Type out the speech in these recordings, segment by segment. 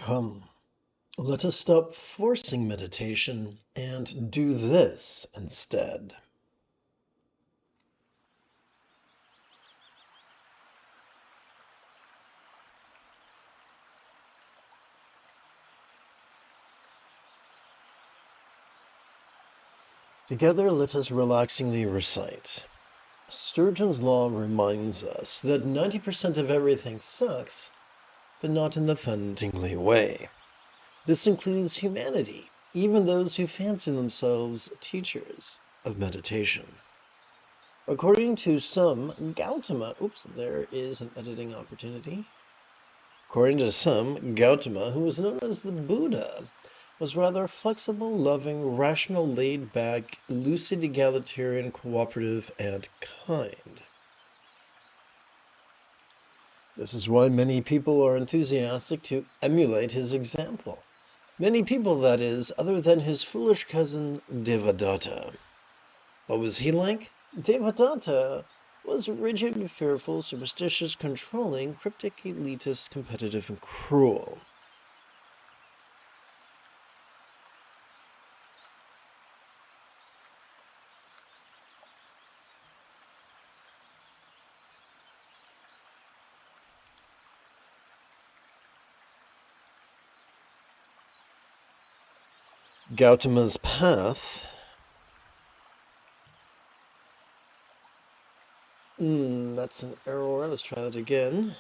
Come, let us stop forcing meditation and do this instead. Together, let us relaxingly recite. Sturgeon's law reminds us that 90% of everything sucks, but not in the fun, tingly way. This includes humanity, even those who fancy themselves teachers of meditation. According to some, Gautama, there is an editing opportunity. According to some, Gautama, who was known as the Buddha, was rather flexible, loving, rational, laid-back, lucid, egalitarian, cooperative, and kind. This is why many people are enthusiastic to emulate his example. Many people, that is, other than his foolish cousin Devadatta. What was he like? Devadatta was rigid, fearful, superstitious, controlling, cryptic, elitist, competitive, and cruel. Gautama's path that's an error. Let's try that again.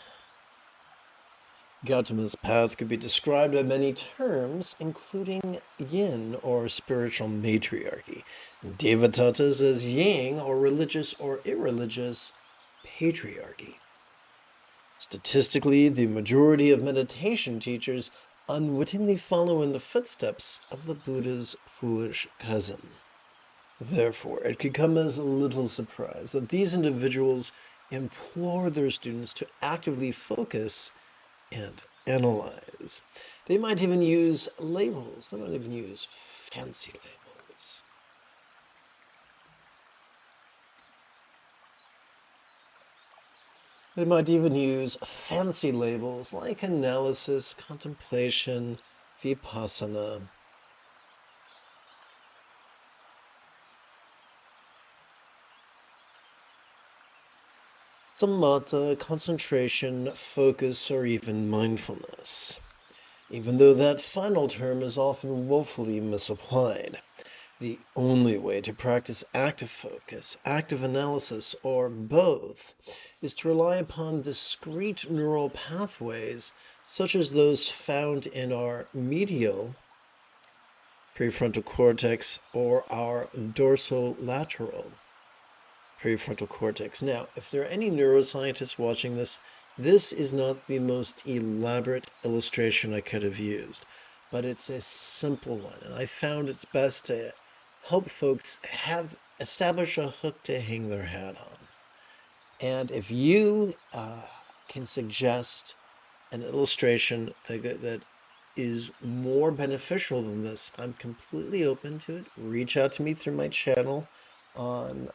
Gautama's path could be described by many terms, including yin, or spiritual matriarchy, and Devadatta's as yang, or religious or irreligious patriarchy. Statistically, the majority of meditation teachers unwittingly follow in the footsteps of the Buddha's foolish cousin. Therefore, it could come as little surprise that these individuals implore their students to actively focus and analyze. They might even use labels. They might even use fancy labels. They might even use fancy labels like analysis, contemplation, vipassana. Samatha, concentration, focus, or even mindfulness. Even though that final term is often woefully misapplied. The only way to practice active focus, active analysis, or both, is to rely upon discrete neural pathways, such as those found in our medial prefrontal cortex or our dorsolateral prefrontal cortex. Now, if there are any neuroscientists watching this, this is not the most elaborate illustration I could have used, but it's a simple one, and I found it's best to help folks establish a hook to hang their hat on. And if you can suggest an illustration that is more beneficial than this, I'm completely open to it. Reach out to me through my channel on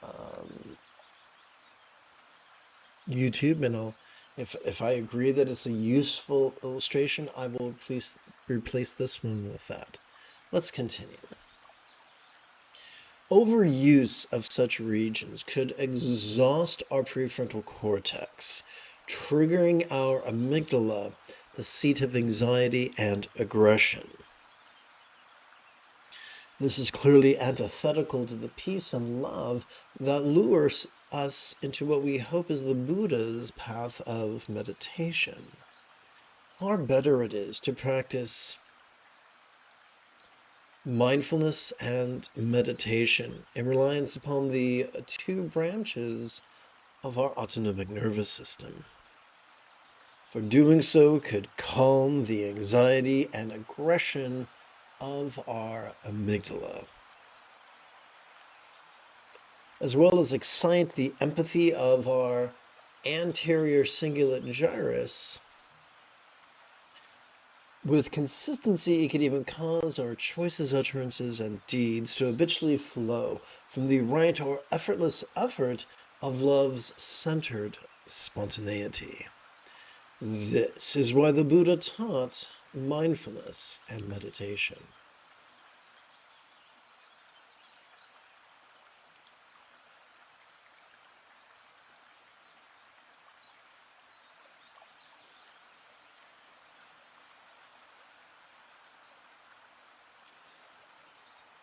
YouTube, and if I agree that it's a useful illustration, I will please replace this one with that. Let's continue. Overuse of such regions could exhaust our prefrontal cortex, triggering our amygdala, the seat of anxiety and aggression. This is clearly antithetical to the peace and love that lures us into what we hope is the Buddha's path of meditation. Far better it is to practice mindfulness and meditation in reliance upon the two branches of our autonomic nervous system. For doing so could calm the anxiety and aggression of our amygdala, as well as excite the empathy of our anterior cingulate gyrus. With consistency, it could even cause our choices, utterances, and deeds to habitually flow from the right or effortless effort of love's centered spontaneity. This is why the Buddha taught mindfulness, and meditation.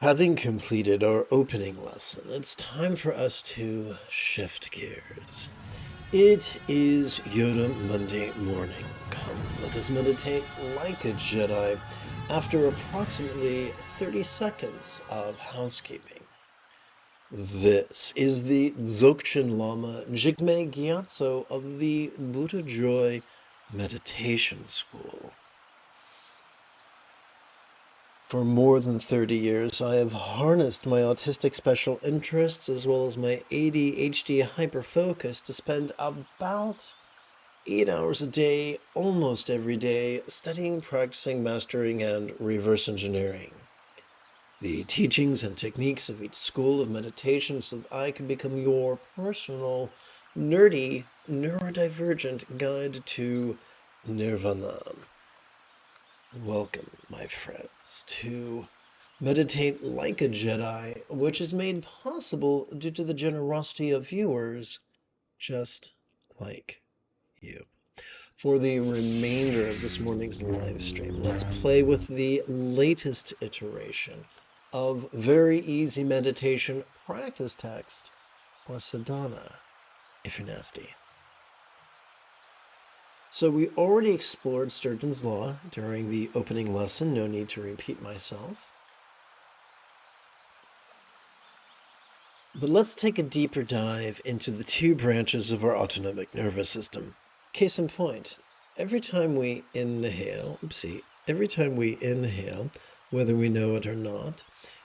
Having completed our opening lesson, it's time for us to shift gears. It is Yoda Monday morning. Come, let us meditate like a Jedi after approximately 30 seconds of housekeeping. This is the Dzogchen Lama Jigme Gyatso of the Buddha Joy Meditation School. For more than 30 years, I have harnessed my autistic special interests as well as my ADHD hyperfocus to spend about 8 hours a day, almost every day, studying, practicing, mastering, and reverse engineering the teachings and techniques of each school of meditation so that I can become your personal, nerdy, neurodivergent guide to nirvana. Welcome, my friends, to Meditate Like a Jedi, which is made possible due to the generosity of viewers just like you. For the remainder of this morning's live stream, let's play with the latest iteration of very easy meditation practice text, or sadhana, if you're nasty. So we already explored Sturgeon's Law during the opening lesson, no need to repeat myself. But let's take a deeper dive into the two branches of our autonomic nervous system. Case in point, every time we inhale, whether we know it or not,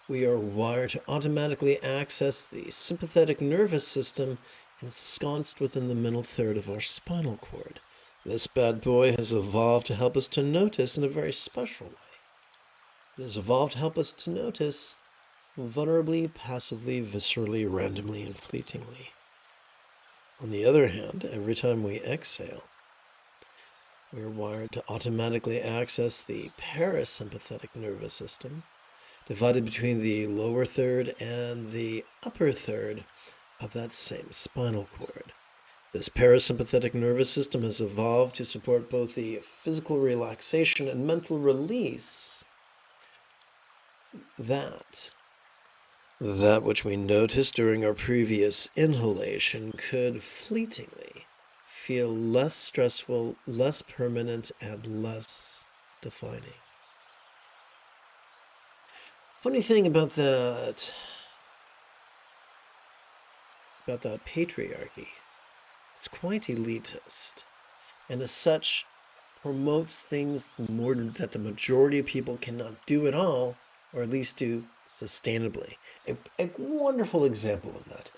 we are wired to automatically access the sympathetic nervous system ensconced within the middle third of our spinal cord. This bad boy has evolved to help us to notice in a very special way. It has evolved to help us to notice vulnerably, passively, viscerally, randomly, and fleetingly. On the other hand, every time we exhale, we're wired to automatically access the parasympathetic nervous system, divided between the lower third and the upper third of that same spinal cord. This parasympathetic nervous system has evolved to support both the physical relaxation and mental release that which we noticed during our previous inhalation could fleetingly feel less stressful, less permanent, and less defining. Funny thing about that patriarchy, it's quite elitist, and as such promotes things more that the majority of people cannot do at all, or at least do sustainably. A wonderful example of that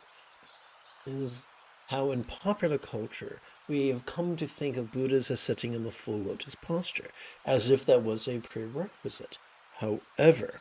is how in popular culture we have come to think of Buddhas as sitting in the full lotus posture, as if that was a prerequisite. However,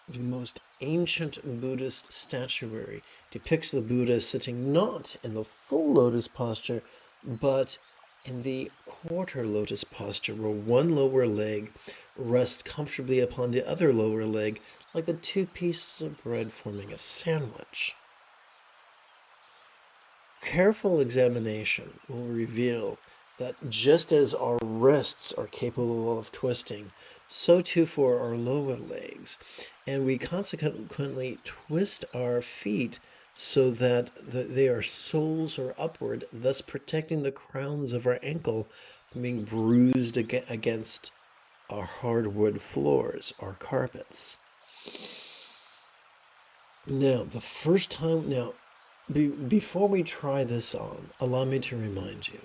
the most ancient Buddhist statuary depicts the Buddha sitting not in the full lotus posture, but in the quarter lotus posture, where one lower leg rests comfortably upon the other lower leg, like the two pieces of bread forming a sandwich. Careful examination will reveal that just as our wrists are capable of twisting, so too for our lower legs, and we consequently twist our feet so that their soles are upward, thus protecting the crowns of our ankle from being bruised against our hardwood floors, our carpets. Now, before we try this on, allow me to remind you,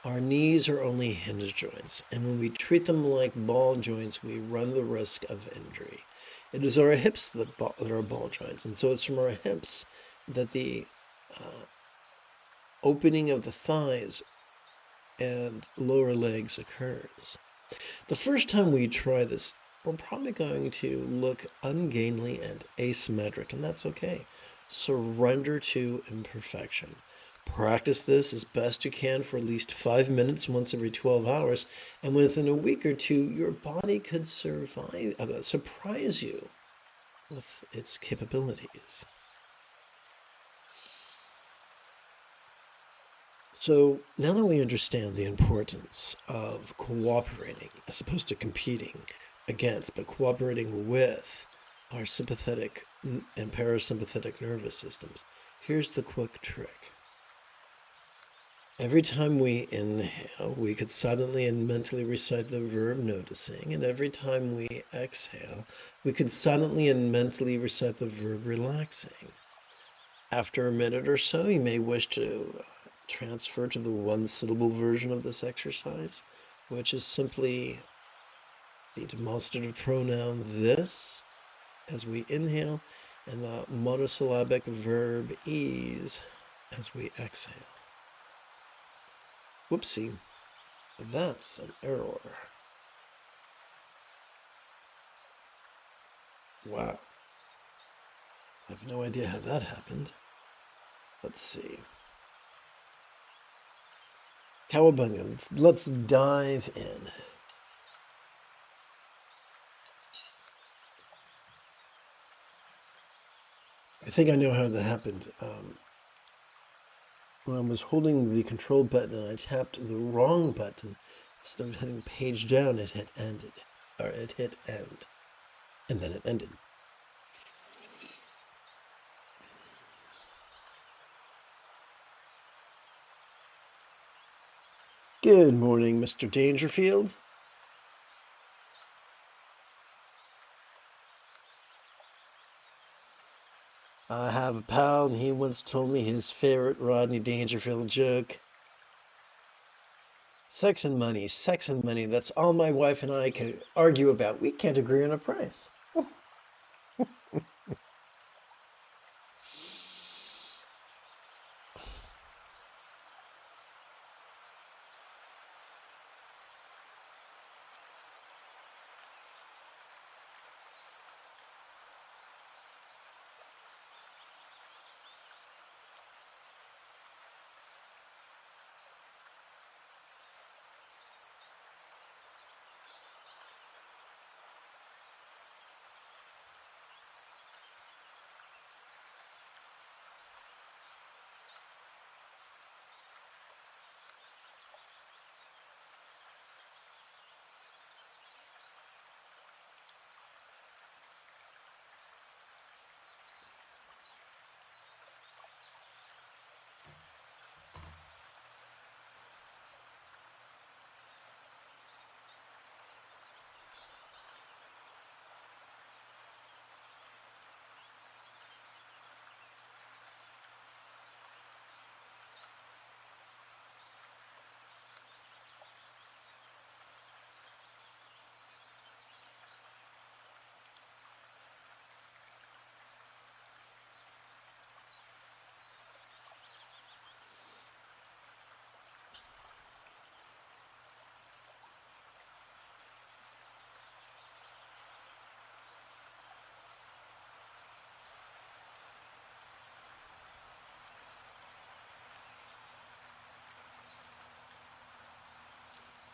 our knees are only hinge joints, and when we treat them like ball joints, we run the risk of injury. It is our hips that are ball joints, and so it's from our hips that the opening of the thighs and lower legs occurs. The first time we try this, we're probably going to look ungainly and asymmetric, and that's okay. Surrender to imperfection. Practice this as best you can for at least 5 minutes once every 12 hours, and within a week or two, your body could surprise you with its capabilities. So now that we understand the importance of cooperating as opposed to competing against, but cooperating with our sympathetic and parasympathetic nervous systems, here's the quick trick. Every time we inhale, we could silently and mentally recite the verb noticing, and every time we exhale, we could silently and mentally recite the verb relaxing. After a minute or so, you may wish to transfer to the one-syllable version of this exercise, which is simply the demonstrative pronoun this as we inhale, and the monosyllabic verb ease as we exhale. Whoopsie, that's an error. Wow. I have no idea how that happened. Let's see. Cowabunga, let's dive in. I think I know how that happened. When I was holding the control button and I tapped the wrong button, instead of hitting page down, it hit ended, or it hit end, and then it ended. Good morning, Mr. Dangerfield. I have a pal, and he once told me his favorite Rodney Dangerfield joke. Sex and money, that's all my wife and I can argue about. We can't agree on a price.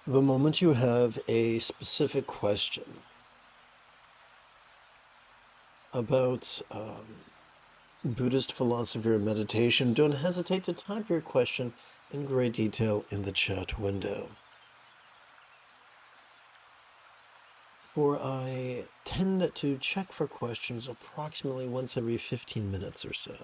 The moment you have a specific question about Buddhist philosophy or meditation, don't hesitate to type your question in great detail in the chat window. For I tend to check for questions approximately once every 15 minutes or so.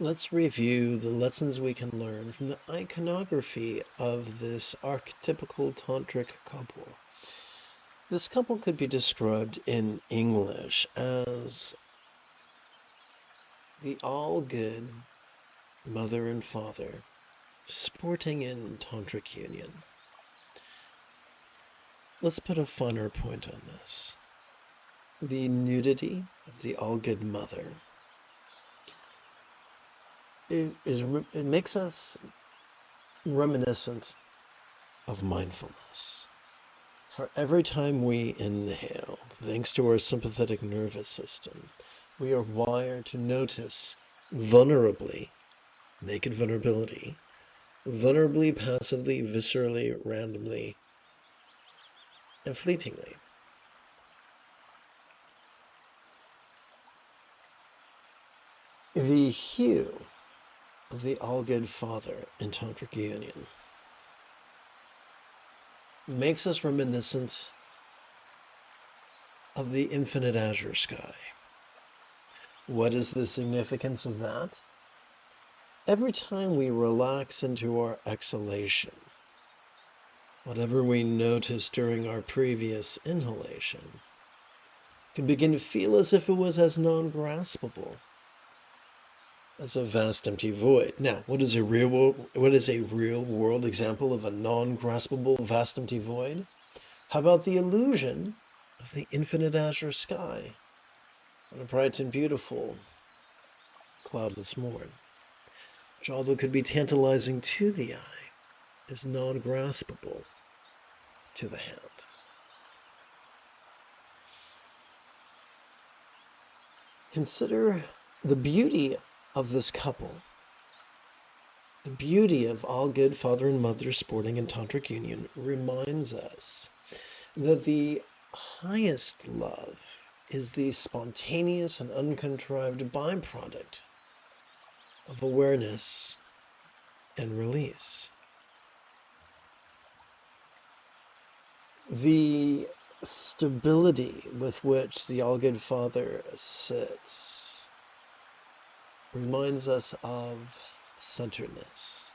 Let's review the lessons we can learn from the iconography of this archetypical tantric couple. This couple could be described in English as the all-good mother and father sporting in tantric union. Let's put a finer point on this. The nudity of the all-good mother. It makes us reminiscent of mindfulness. For every time we inhale, thanks to our sympathetic nervous system, we are wired to notice vulnerably, naked vulnerability, vulnerably, passively, viscerally, randomly, and fleetingly. The hue of the all-good father in tantric union makes us reminiscent of the infinite azure sky. What is the significance of that? Every time we relax into our exhalation, whatever we noticed during our previous inhalation can begin to feel as if it was as non-graspable as a vast empty void. Now, what is a real world example of a non-graspable vast empty void? How about the illusion of the infinite azure sky on a bright and beautiful cloudless morn, which although could be tantalizing to the eye, is non-graspable to the hand. Consider the beauty of this couple. The beauty of all good father and mother sporting in tantric union reminds us that the highest love is the spontaneous and uncontrived byproduct of awareness and release. The stability with which the all-good father sits reminds us of centeredness.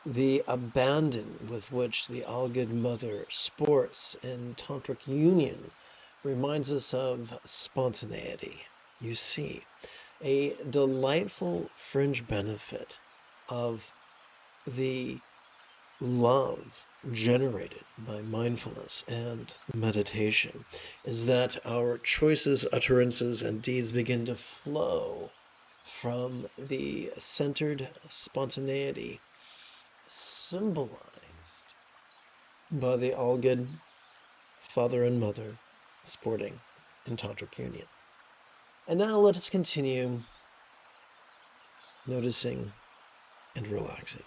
The abandon with which the all-good mother sports in tantric union reminds us of spontaneity. You see, a delightful fringe benefit of the love generated by mindfulness and meditation is that our choices, utterances, and deeds begin to flow from the centered spontaneity symbolized by the all-good father and mother sporting in tantric union. And now let us continue noticing and relaxing.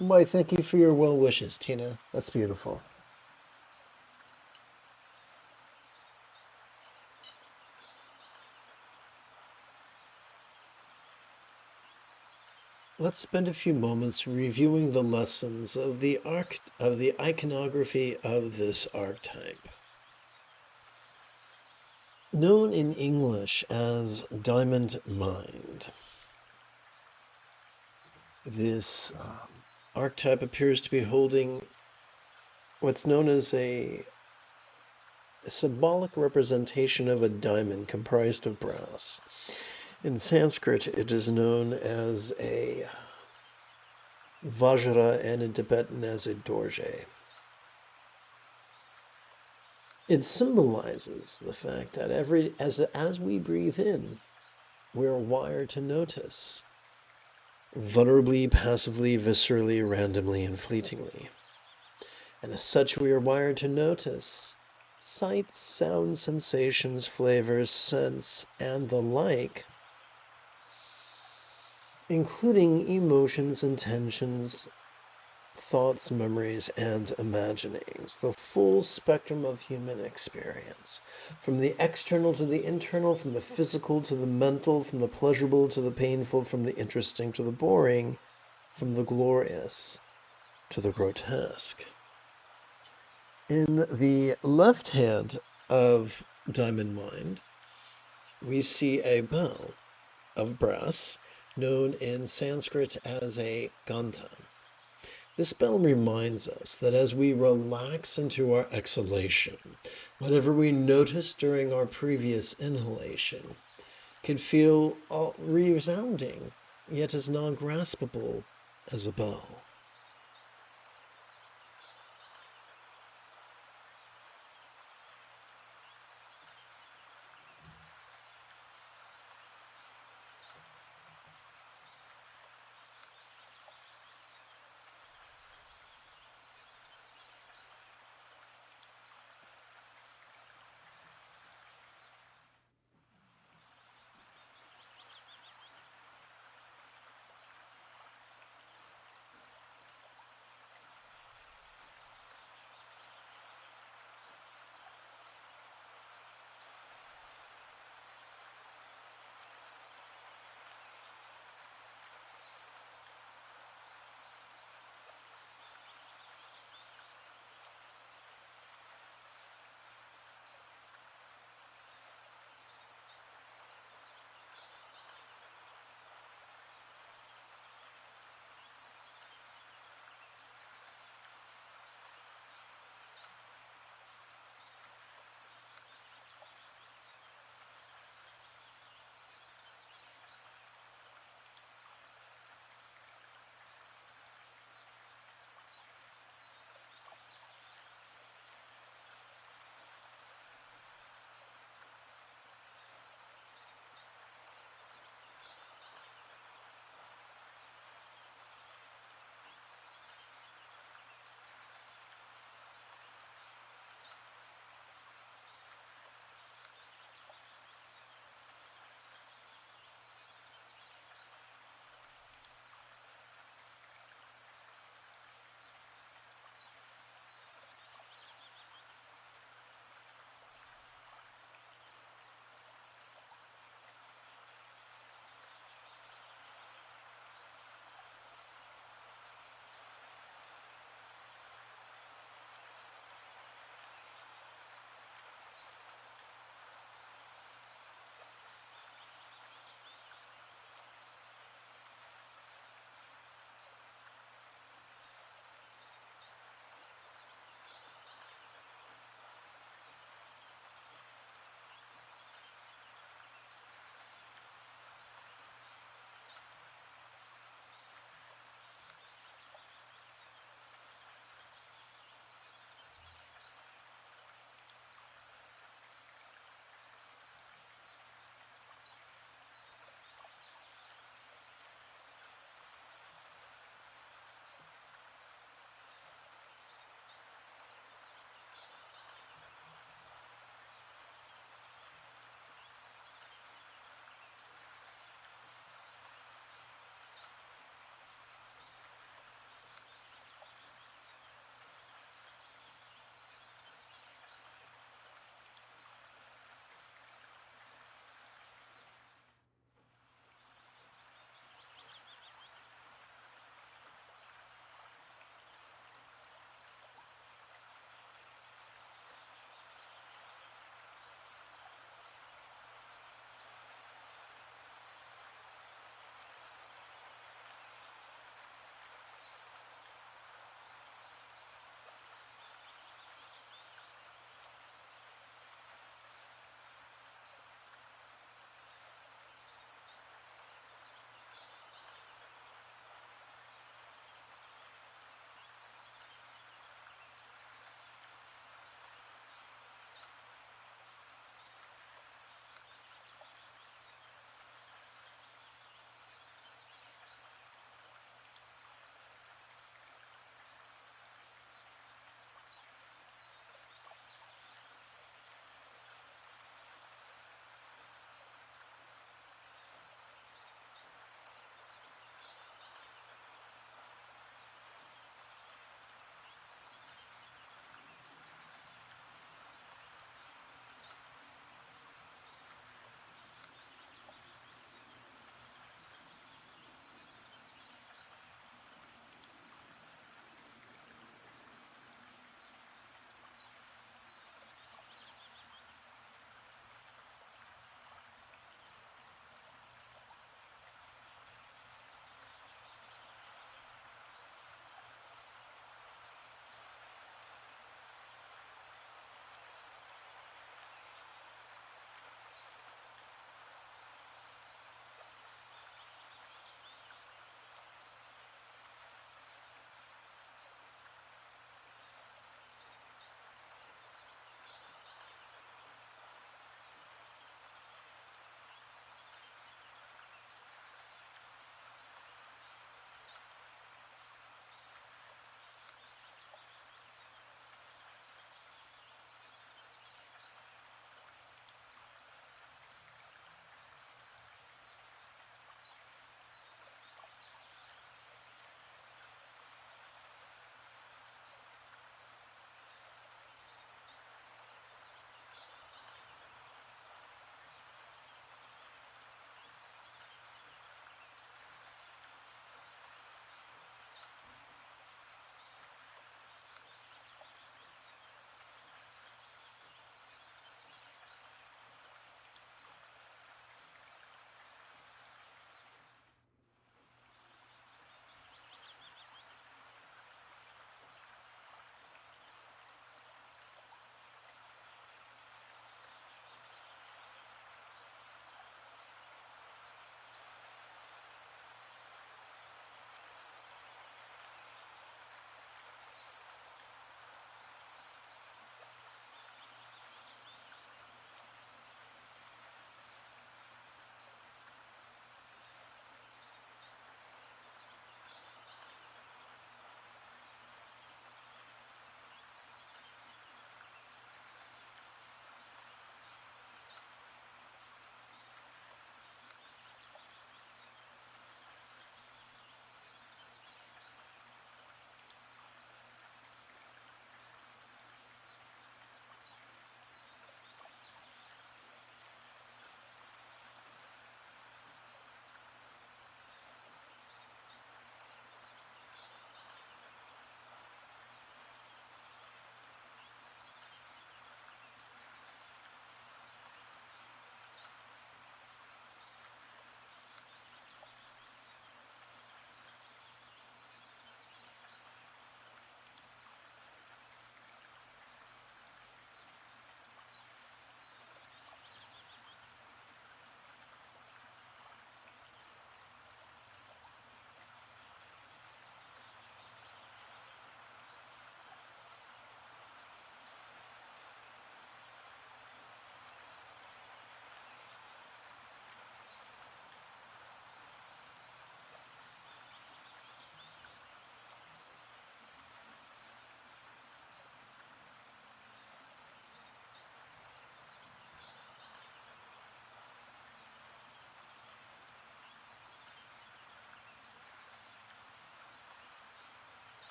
Why, thank you for your well wishes, Tina. That's beautiful. Let's spend a few moments reviewing the lessons of the iconography of this archetype. Known in English as Diamond Mind, this archetype appears to be holding what's known as a symbolic representation of a diamond comprised of brass. In Sanskrit, it is known as a Vajra, and in Tibetan as a Dorje. It symbolizes the fact that as we breathe in, we're wired to notice vulnerably, passively, viscerally, randomly, and fleetingly. And as such, we are wired to notice sights, sounds, sensations, flavors, scents, and the like, including emotions, intentions, thoughts, memories, and imaginings, the full spectrum of human experience, from the external to the internal, from the physical to the mental, from the pleasurable to the painful, from the interesting to the boring, from the glorious to the grotesque. In the left hand of Diamond Mind, we see a bell of brass known in Sanskrit as a ganta. This bell reminds us that as we relax into our exhalation, whatever we noticed during our previous inhalation can feel resounding, yet as non-graspable as a bell.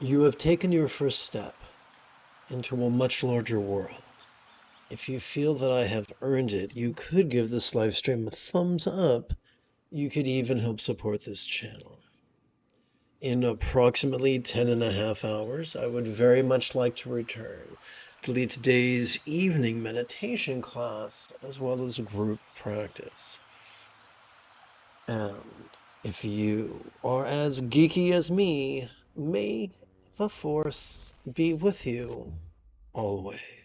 You have taken your first step into a much larger world. If you feel that I have earned it, you could give this live stream a thumbs up. You could even help support this channel. In approximately 10.5 hours, I would very much like to return to lead today's evening meditation class as well as group practice. And if you are as geeky as me, may the Force be with you always.